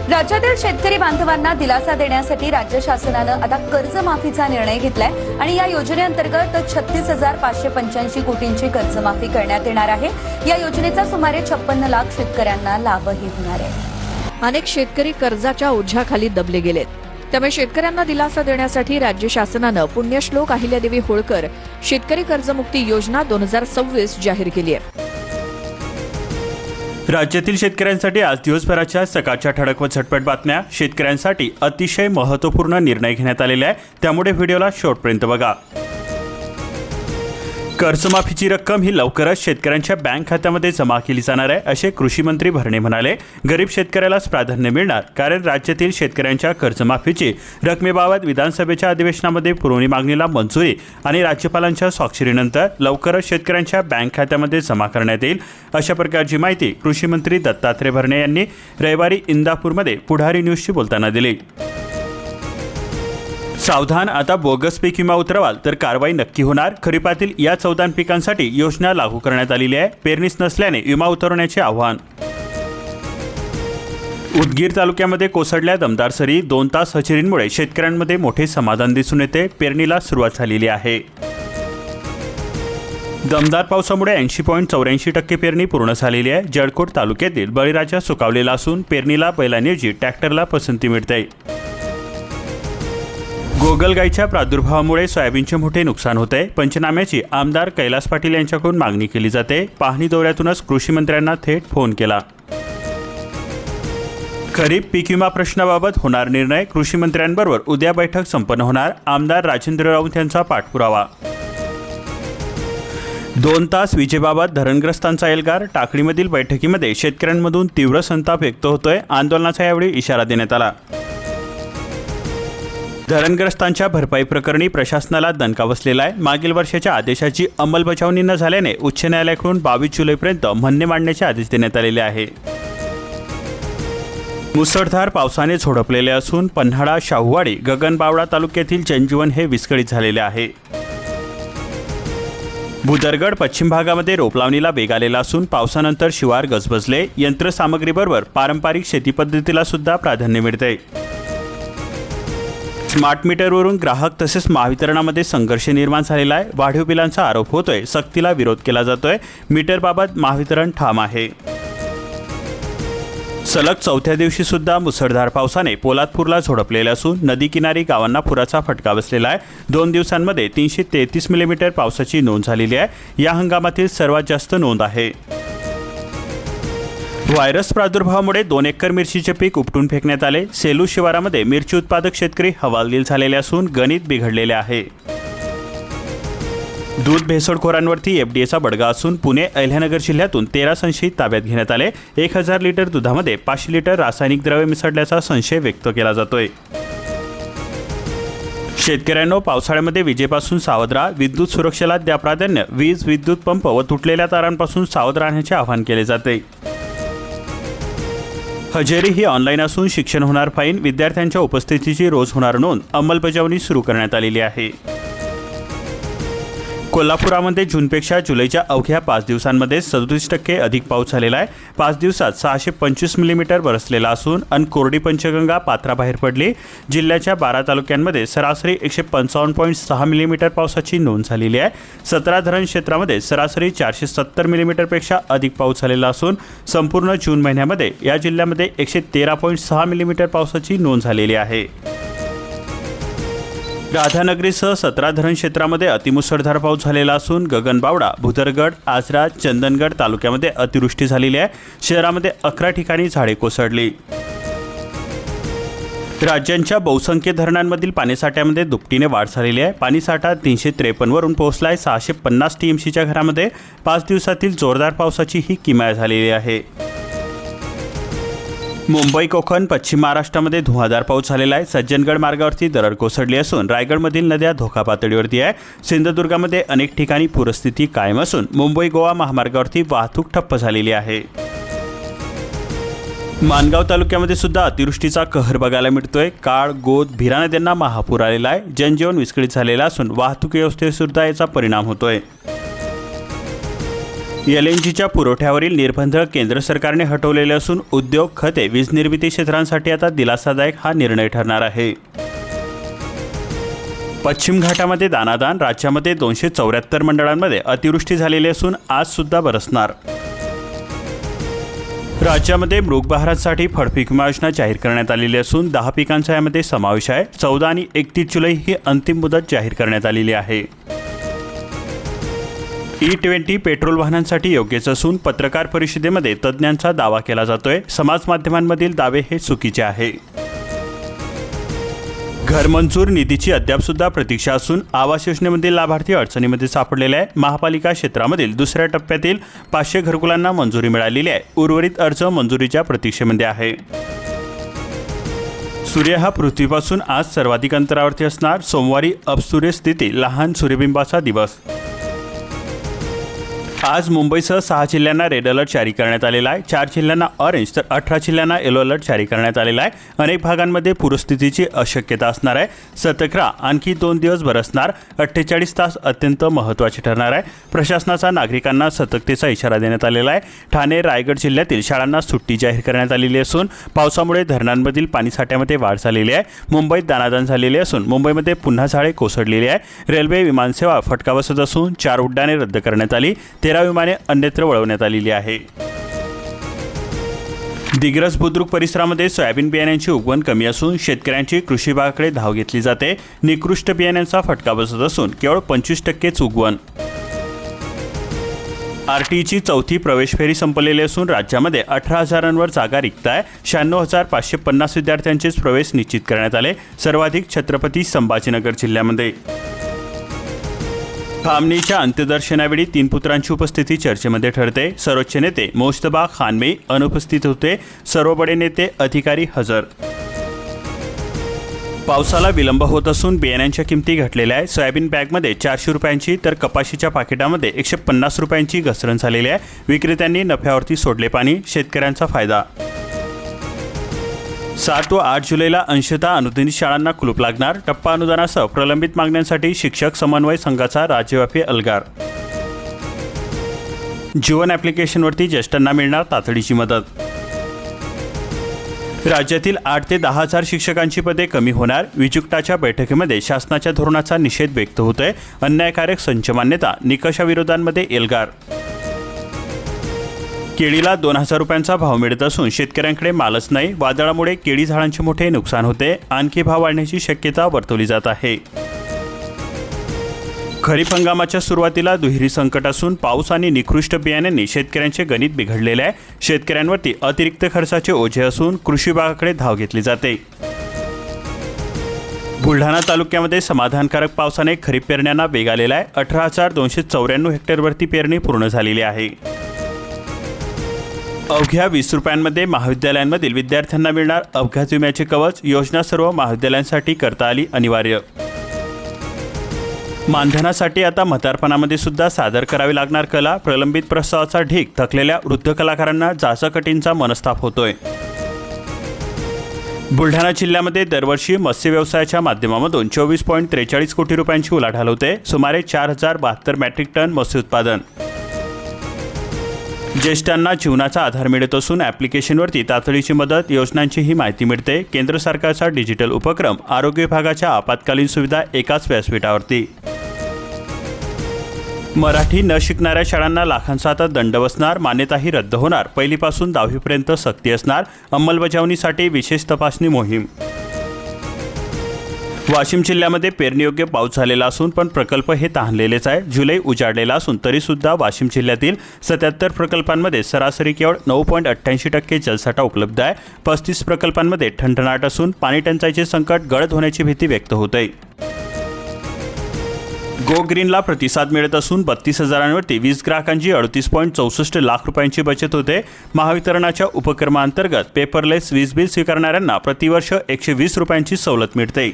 राज्यातील शेतकरी बांधवांना दिलासा देण्यासाठी राज्य शासनानं आता कर्जमाफीचा निर्णय घेतलाय आणि या योजनेअंतर्गत 36,585 कोटींची कर्जमाफी करण्यात येणार आहे। या योजनेचा सुमारे 56 लाख शेतकऱ्यांना लाभही होणार आहे। अनेक शेतकरी कर्जाच्या ओझ्याखाली दबले गेलेत, त्यामुळे शेतकऱ्यांना दिलासा देण्यासाठी राज्य शासनानं पुण्यश्लोक अहिल्यादेवी होळकर शेतकरी कर्जमुक्ती योजना 2026 जाहीर केली आहे। राज्यातील शेतकऱ्यांसाठी आज दिवसभराच्या सकाळच्या ठळक व झटपट बातम्या। शेतकऱ्यांसाठी अतिशय महत्त्वपूर्ण निर्णय घेण्यात आलेला आहे, त्यामुळे व्हिडिओला शेवटपर्यंत बघा। कर्जमाफीची रक्कम ही लवकरच शेतकऱ्यांच्या बँक खात्यामध्ये जमा केली जाणार आहे, असे कृषी मंत्री भरणे म्हणाले। गरीब शेतकऱ्यालाच प्राधान्य मिळणार, कारण राज्यातील शेतकऱ्यांच्या कर्जमाफीची रकमेबाबत विधानसभेच्या अधिवेशनामध्ये पुरवणी मागणीला मंजुरी आणि राज्यपालांच्या स्वाक्षरीनंतर लवकरच शेतकऱ्यांच्या बँक खात्यामध्ये जमा करण्यात येईल, अशा प्रकारची माहिती कृषी मंत्री दत्तात्रय भरणे यांनी रविवारी इंदापूरमध्ये पुढारी न्यूजशी बोलताना दिली। सावधान, आता बोगस पीक विमा उतरवाल तर कारवाई नक्की होणार। खरीपातील या 14 पिकांसाठी योजना लागू करण्यात आलेली आहे। पेरणीच नसल्याने विमा उतरवण्याचे आव्हान। उदगीर तालुक्यामध्ये कोसळल्या दमदार सरी, 2 तास हजेरीमुळे शेतकऱ्यांमध्ये मोठे समाधान दिसून येते। पेरणीला सुरुवात झालेली आहे। दमदार पावसामुळे 80.84% पेरणी पूर्ण झालेली आहे। जळकोट तालुक्यातील बळीराजा सुकावलेला असून पेरणीला बैलांऐवजी ट्रॅक्टरला पसंती मिळते। गोगलगाईच्या प्रादुर्भावामुळे सोयाबीनचे मोठे नुकसान होते। पंचनाम्याची आमदार कैलास पाटील यांच्याकडून मागणी केली जाते। पाहणी दौऱ्यातूनच कृषी मंत्र्यांना थेट फोन केला। खरीप पीक विमा प्रश्नाबाबत होणार निर्णय, कृषी मंत्र्यांबरोबर उद्या बैठक संपन्न होणार। आमदार राजेंद्र राऊत यांचा पाठपुरावा। 2 तास विजेबाबत धरणग्रस्तांचा एल्गार, टाकळीमधील बैठकीमध्ये शेतकऱ्यांमधून तीव्र संताप व्यक्त होतोय। आंदोलनाचा यावेळी इशारा देण्यात आला। धरणग्रस्तांच्या भरपाई प्रकरणी प्रशासनाला दणका बसलेला आहे। मागील वर्षाच्या आदेशाची अंमलबजावणी न झाल्याने उच्च न्यायालयाकडून 22 जुलैपर्यंत म्हणणे मांडण्याचे आदेश देण्यात आलेले आहे। मुसळधार पावसाने झोडपलेले असून पन्हाळा, शाहूवाडी, गगनबावडा तालुक्यातील जनजीवन हे विस्कळीत झालेले आहे। भुदरगड पश्चिम भागामध्ये रोपलावणीला वेग आलेला असून पावसानंतर शिवार गजबजले। यंत्रसामग्रीबरोबर पारंपरिक शेती पद्धतीला सुद्धा प्राधान्य मिळते। स्मार्ट मीटरवरून ग्राहक तसेच महावितरणामध्ये संघर्ष निर्माण झालेला आहे। वाढीव बिलांचा आरोप होतोय, सक्तीला विरोध केला जातोय। मीटरबाबत महावितरण ठाम आहे। सलग 4थ्या दिवशी सुद्धा मुसळधार पावसाने पोलादपूरला झोडपलेले असून नदी किनारी गावांना पुराचा फटका बसलेला आहे। 2 दिवसांमध्ये 333 मिलीमीटर पावसाची नोंद झालेली आहे। या हंगामातील सर्वात जास्त नोंद आहे। व्हायरस प्रादुर्भावामुळे 2 एकर मिरचीचे पीक उपटून फेकण्यात आले। सेलू शिवारामध्ये मिरची उत्पादक शेतकरी हवालदिल झालेले असून गणित बिघडलेले आहे। दूध भेसळखोरांवरती एफडीएचा बडगा असून पुणे, अहिल्यानगर जिल्ह्यातून 13 संशयित ताब्यात घेण्यात आले। 1000 लिटर दुधामध्ये 500 लिटर रासायनिक द्रव्य मिसळल्याचा संशय व्यक्त केला जातोय। शेतकऱ्यांनो, पावसाळ्यामध्ये विजेपासून सावध राहा, विद्युत सुरक्षेला द्या प्राधान्य। वीज, विद्युत पंप व तुटलेल्या तारांपासून सावध राहण्याचे आवाहन केले जाते। हजेरी ही ऑनलाईन असून शिक्षण होणार फाईन। विद्यार्थ्यांच्या उपस्थितीची रोज होणार नोंद, अंमलबजावणी सुरू करण्यात आलेली आहे। कोल्हापुरामध्ये जूनपेक्षा जुलैच्या अवघ्या 5 दिवसांमध्ये 37% अधिक पाऊस झालेला आहे। 5 दिवसात 625 मिलीमीटर बरसलेला असून कोरडी पंचगंगा पात्राबाहेर पडली। जिल्ह्याच्या 12 तालुक्यांमध्ये सरासरी 155.6 मिलीमीटर पावसाची नोंद झालेली आहे। 17 धरण क्षेत्रामध्ये सरासरी 470 मिलीमीटरपेक्षा अधिक पाऊस झालेला असून संपूर्ण जून महिन्यामध्ये या जिल्ह्यामध्ये 113.6 मिलीमीटर पावसाची नोंद झालेली आहे। राधानगरीसह 17 धरण क्षेत्रामध्ये अतिमुसळधार पाऊस झालेला असून गगनबावडा, भुदरगड, आजरा, चंदनगड तालुक्यामध्ये अतिवृष्टी झालेली आहे। शहरामध्ये 11 ठिकाणी झाडे कोसळली। राज्यांच्या बहुसंख्य धरणांमधील पाणीसाठ्यामध्ये दुपटीने वाढ झालेली आहे। पाणीसाठा 353 वरून पोहोचलाय 650 टीएमसीच्या घरामध्ये। 5 दिवसातील जोरदार पावसाची ही किमया झालेली आहे। मुंबई, कोकण, पश्चिम महाराष्ट्रामध्ये धुवाधार पाऊस झालेला आहे। सज्जनगड मार्गावरती दरड कोसळली असून रायगडमधील नद्या धोका पातळीवरती आहे। सिंधुदुर्गामध्ये अनेक ठिकाणी पूरस्थिती कायम असून मुंबई गोवा महामार्गावरती वाहतूक ठप्प झालेली आहे। मानगाव तालुक्यामध्ये सुद्धा अतिवृष्टीचा कहर बघायला मिळतोय। काळ, गोद, भिरा नद्यांना महापूर आलेला आहे। जनजीवन विस्कळीत झालेला असून वाहतूक व्यवस्थेवर सुद्धा याचा परिणाम होतोय। LNGच्या पुरवठ्यावरील निर्बंध केंद्र सरकारने हटवलेले असून उद्योग, खते, वीज निर्मिती क्षेत्रांसाठी आता दिलासादायक हा निर्णय ठरणार आहे. पश्चिम घाटामध्ये दानादान. राज्यामध्ये 274 मंडळांमध्ये अतिवृष्टी झालेली असून आज सुद्धा बरसणार. राज्यामध्ये मृगबहारांसाठी फळपीक विमा योजना जाहीर करण्यात आलेली असून 10 पिकांचा यामध्ये समावेश आहे. 14 आणि 31 जुलै ही अंतिम मुदत जाहीर करण्यात आलेली आहे. E20 पेट्रोल वाहनांसाठी योग्यच असून पत्रकार परिषदेमध्ये तज्ज्ञांचा दावा केला जातोय. समाज माध्यमांमधील दावे हे चुकीचे आहे. घर मंजूर निधीची अद्याप सुद्धा प्रतीक्षा असून आवास योजनेमधील लाभार्थी अडचणीमध्ये सापडलेले आहे. महापालिका क्षेत्रामधील दुसऱ्या टप्प्यातील 500 घरकुलांना मंजुरी मिळालेली आहे. उर्वरित अर्ज मंजुरीच्या प्रतीक्षेमध्ये आहे. सूर्य हा पृथ्वीपासून आज सर्वाधिक अंतरावरती असणार. सोमवारी अपसूर्य स्थिती लहान सूर्यबिंबाचा दिवस. आज मुंबईसह 6 जिल्ह्यांना रेड अलर्ट जारी करण्यात आलेला आहे. 4 जिल्ह्यांना ऑरेंज तर 18 जिल्ह्यांना येलो अलर्ट जारी करण्यात आलेला आहे. अनेक भागांमध्ये पूरस्थितीची अशक्यता असणार आहे. सतर्क राहा. आणखी 2 दिवस बरसणार. 48 तास अत्यंत महत्त्वाचे ठरणार आहे. प्रशासनाचा नागरिकांना सतर्कतेचा इशारा देण्यात आलेला आहे. ठाणे, रायगड जिल्ह्यातील शाळांना सुट्टी जाहीर करण्यात आलेली असून पावसामुळे धरणांमधील पाणीसाठ्यामध्ये वाढ झालेली आहे. मुंबईत दानादान झालेली असून मुंबईमध्ये पुन्हा झाडे कोसळलेली आहे. रेल्वे विमानसेवा फटका बसत असून 4 उड्डाणे रद्द करण्यात आली. 13 विमाने अन्यत्र वळवण्यात आलेली आहे. दिग्रस बुद्रुक परिसरामध्ये सोयाबीन बियाण्यांची उगवण कमी असून शेतकऱ्यांची कृषी विभागाकडे धाव घेतली जाते. निकृष्ट बियाण्यांचा फटका बसत असून केवळ 25% उगवण. RTईची चौथी प्रवेश फेरी संपलेली असून राज्यामध्ये 18,000वर जागा रिक्त आहे. 96,550 विद्यार्थ्यांचेच प्रवेश निश्चित करण्यात आले. सर्वाधिक छत्रपती संभाजीनगर जिल्ह्यामध्ये. खामनीच्या अंत्यदर्शनावेळी 3 पुत्रांची उपस्थिती चर्चेमध्ये ठरते. सर्वोच्च नेते मोजतबा खानमे अनुपस्थित होते. सर्व बडे नेते, अधिकारी हजर. पावसाला विलंब होत असून बियाण्यांच्या किमती घटलेल्या आहे. सोयाबीन बॅगमध्ये 400 रुपयांची तर कपाशीच्या पाकिटामध्ये 150 रुपयांची घसरण झालेली आहे. विक्रेत्यांनी नफ्यावरती सोडले पाणी. शेतकऱ्यांचा फायदा. 7 व 8 जुलैला अंशतः अनुदानित शाळांना कुलूप लागणार. टप्पा अनुदानासह प्रलंबित मागण्यांसाठी शिक्षक समन्वय संघाचा राज्यव्यापी एल्गार. जीवन ॲप्लिकेशनवरती ज्येष्ठांना मिळणार तातडीची मदत. राज्यातील 8 ते 10 हजार शिक्षकांची पदे कमी होणार. विजुक्ताच्या बैठकीमध्ये शासनाच्या धोरणाचा निषेध व्यक्त होतोय. अन्यायकारक संच मान्यता. निकषाविरोधांमध्ये एल्गार. केळीला 2,000 रुपयांचा भाव मिळत असून शेतकऱ्यांकडे मालच नाही. वादळामुळे केळी झाडांचे मोठे नुकसान होते. आणखी भाव वाढण्याची शक्यता वर्तवली जात आहे. खरीप हंगामाच्या सुरुवातीला दुहेरी संकट असून पाऊस आणि निकृष्ट बियाण्यांनी शेतकऱ्यांचे गणित बिघडलेले आहे. शेतकऱ्यांवरती अतिरिक्त खर्चाचे ओझे असून कृषी विभागाकडे धाव घेतली जाते. बुलढाणा तालुक्यामध्ये समाधानकारक पावसाने खरीप पेरण्यांना वेग आलेला आहे. 18,294 हेक्टरवरती पेरणी पूर्ण झालेली आहे. अवघ्या 20 रुपयांमध्ये महाविद्यालयांमधील विद्यार्थ्यांना मिळणार अपघात विम्याचे कवच. योजना सर्व महाविद्यालयांसाठी करता आली अनिवार्य. मानधनासाठी आता म्हातारपणामध्ये सुद्धा सादर करावी लागणार कला. प्रलंबित प्रस्तावाचा ढीग. थकलेल्या वृद्ध कलाकारांना जाचकटींचा मनस्ताप होतोय. बुलढाणा जिल्ह्यामध्ये दरवर्षी मत्स्य व्यवसायाच्या माध्यमामधून 24.43 कोटी रुपयांची उलाढाल होते. सुमारे 4,072 मेट्रिक टन मत्स्य उत्पादन. ज्येष्ठांना जीवनाचा आधार मिळत असून ॲप्लिकेशनवरती तातडीची मदत. योजनांचीही माहिती मिळते. केंद्र सरकारचा डिजिटल उपक्रम. आरोग्य विभागाच्या आपत्कालीन सुविधा एकाच व्यासपीठावरती. मराठी न शिकणाऱ्या शाळांना लाखांचा आता दंड बसणार. मान्यताही रद्द होणार. पहिलीपासून 10वीपर्यंत सक्ती असणार. अंमलबजावणीसाठी विशेष तपासणी मोहीम. वाशिम जिल्ह्यामध्ये पेरणीयोग्य पाऊस झालेला असून पण प्रकल्प हे तहानलेलेच आहे. जुलै उजाडलेला असून तरीसुद्धा वाशिम जिल्ह्यातील 77 प्रकल्पांमध्ये सरासरी केवळ 9.88% जलसाठा उपलब्ध आहे. 35 प्रकल्पांमध्ये ठणठणाट असून पाणी टंचाईचे संकट गळत होण्याची भीती व्यक्त होते. गो ग्रीनला प्रतिसाद मिळत असून 32,000वरती वीज ग्राहकांची 38.64 लाख रुपयांची बचत होते. महावितरणाच्या उपक्रमांतर्गत पेपरलेस वीज बिल स्वीकारणाऱ्यांना प्रतिवर्ष 120 रुपयांची सवलत मिळते.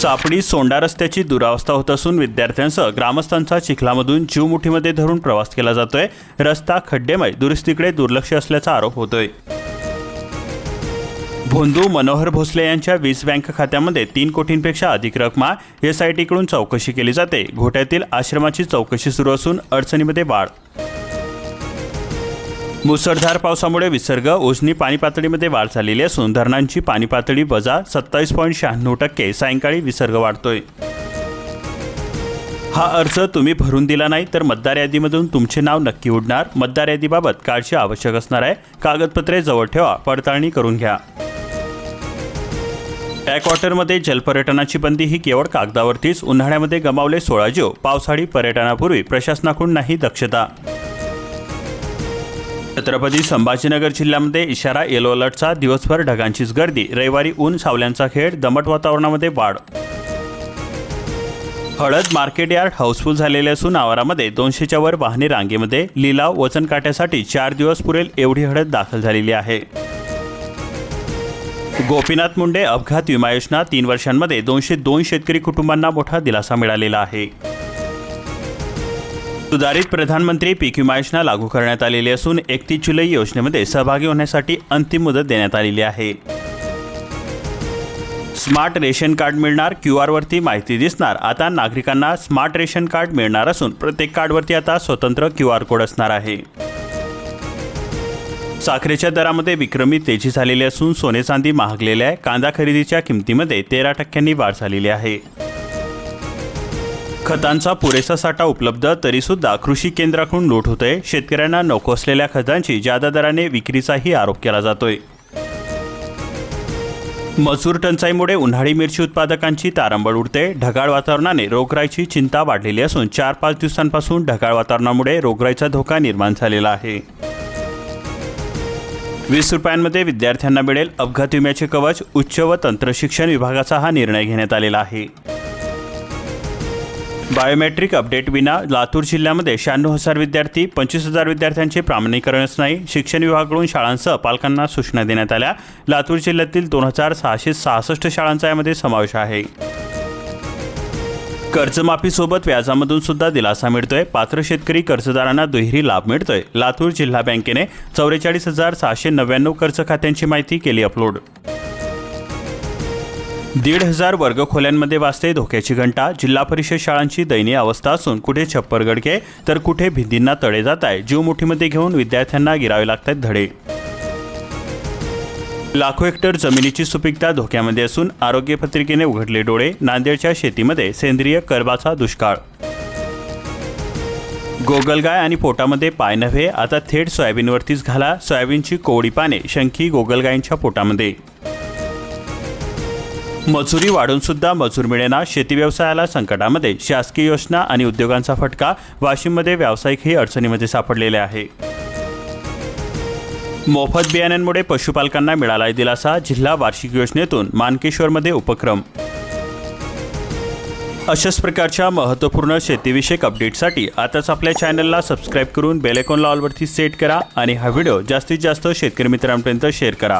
सापडी सोंडा रस्त्याची दुरावस्था होत असून विद्यार्थ्यांसह ग्रामस्थांचा चिखलामधून जीव मुठीमध्ये धरून प्रवास केला जातोय. रस्ता खड्डेमय. दुरुस्तीकडे दुर्लक्ष असल्याचा आरोप होतोय. भोंदू मनोहर भोसले यांच्या वीज बँक खात्यामध्ये 3 कोटींपेक्षा अधिक रक्कम एसआयटीकडून चौकशी केली जाते. घोट्यातील आश्रमाची चौकशी सुरू असून अडचणीमध्ये वाढ. मुसळधार पावसामुळे विसर्ग उजनी पाणी पातळीमध्ये वाढ झालेली असून धरणांची पाणी पातळी वजा 27.96% सायंकाळी विसर्ग वाढतोय. हा अर्ज तुम्ही भरून दिला नाही तर मतदार यादीमधून तुमचे नाव नक्की उडणार. मतदार यादीबाबत काळजी आवश्यक असणार आहे. कागदपत्रे जवळ ठेवा, पडताळणी करून घ्या. बॅकवॉटरमध्ये जलपर्यटनाची बंदी ही केवळ कागदावरतीच. उन्हाळ्यामध्ये गमावले 16 जीव. पावसाळी पर्यटनापूर्वी प्रशासनाकडून नाही दक्षता. छत्रपती संभाजीनगर जिल्ह्यामध्ये इशारा येलो अलर्टचा. दिवसभर ढगांचीच गर्दी. रविवारी ऊन सावल्यांचा खेळ. दमट वातावरणामध्ये वाढ. हळद मार्केट यार्ड हाऊसफुल झालेले असून आवारामध्ये 200च्या वर वाहने रांगेमध्ये. लिलाव वजन काट्यासाठी 4 दिवस पुरेल एवढी हळद दाखल झालेली आहे. गोपीनाथ मुंडे अपघात विमा योजना 3 वर्षांमध्ये 202 शेतकरी कुटुंबांना मोठा दिलासा मिळालेला आहे. सुधारित प्रधानमंत्री पीक विमा योजना लागू करण्यात आलेली असून 31 जुलै योजनेमध्ये सहभागी होण्यासाठी अंतिम मुदत देण्यात आलेली आहे. स्मार्ट रेशन कार्ड मिळणार. QR वरती माहिती दिसणार. आता नागरिकांना स्मार्ट रेशन कार्ड मिळणार असून प्रत्येक कार्डवरती आता स्वतंत्र QR कोड असणार आहे. साखरेच्या दरामध्ये विक्रमी तेजी झालेली असून सोने चांदी महागलेले आहे. कांदा खरेदीच्या किमतीमध्ये 13% वाढ झालेली आहे. खतांचा पुरेसा साठा उपलब्ध तरीसुद्धा कृषी केंद्राकडून लूट होते. शेतकऱ्यांना नको असलेल्या खतांची जादा दराने विक्रीचाही आरोप केला जातोय. मजूर टंचाईमुळे उन्हाळी मिरची उत्पादकांची तारंबळ उडते. ढगाळ वातावरणाने रोगराईची चिंता वाढलेली असून 4-5 दिवसांपासून ढगाळ वातावरणामुळे रोगराईचा धोका निर्माण झालेला आहे. 20 रुपयांमध्ये विद्यार्थ्यांना मिळेल अपघात विम्याचे कवच. उच्च व तंत्रशिक्षण विभागाचा हा निर्णय घेण्यात आलेला आहे. बायोमेट्रिक अपडेट विना लातूर जिल्ह्यामध्ये 96,000 विद्यार्थी. 25,000 विद्यार्थ्यांचे प्रमाणीकरणच नाही. शिक्षण विभागाकडून शाळांसह पालकांना सूचना देण्यात आल्या. लातूर जिल्ह्यातील 2,666 शाळांचा यामध्ये समावेश आहे. कर्जमाफीसोबत व्याजामधून सुद्धा दिलासा मिळतोय. पात्र शेतकरी कर्जदारांना दुहेरी लाभ मिळतोय. लातूर जिल्हा बँकेने 44,699 कर्ज खात्यांची माहिती केली अपलोड. 1,500 वर्गखोल्यांमध्ये वाजते धोक्याची घंटा. जिल्हा परिषद शाळांची दयनीय अवस्था असून कुठे छप्पर गडके तर कुठे भिंतींना तडे जात आहे. जीव मुठीमध्ये घेऊन विद्यार्थ्यांना गिरावे लागतात धडे. लाखो हेक्टर जमिनीची सुपीकता धोक्यामध्ये असून आरोग्य पत्रिकेने उघडले डोळे. नांदेडच्या शेतीमध्ये सेंद्रिय कर्बाचा दुष्काळ. गोगलगाय आणि पोटामध्ये पाय नव्हे, आता थेट सोयाबीनवरतीच घाला. सोयाबीनची कोवडी पाने शंखी गोगलगायींच्या पोटामध्ये. मजुरी वाढून सुद्धा मजूर मिळेना. शेती व्यवसायाला संकटामध्ये. शासकीय योजना आणि उद्योगांचा फटका. वाशिममध्ये व्यावसायिकही अडचणीमध्ये सापडलेले आहे. मोफत बियाण्यांमुळे पशुपालकांना मिळाला दिलासा. जिल्हा वार्षिक योजनेतून मानकेश्वरमध्ये उपक्रम. अशाच प्रकारच्या महत्त्वपूर्ण शेतीविषयक अपडेटसाठी आताच आपल्या चॅनलला सबस्क्राईब करून बेल आयकॉनला ऑलवरती सेट करा आणि हा व्हिडिओ जास्तीत जास्त शेतकरी मित्रांपर्यंत शेअर करा.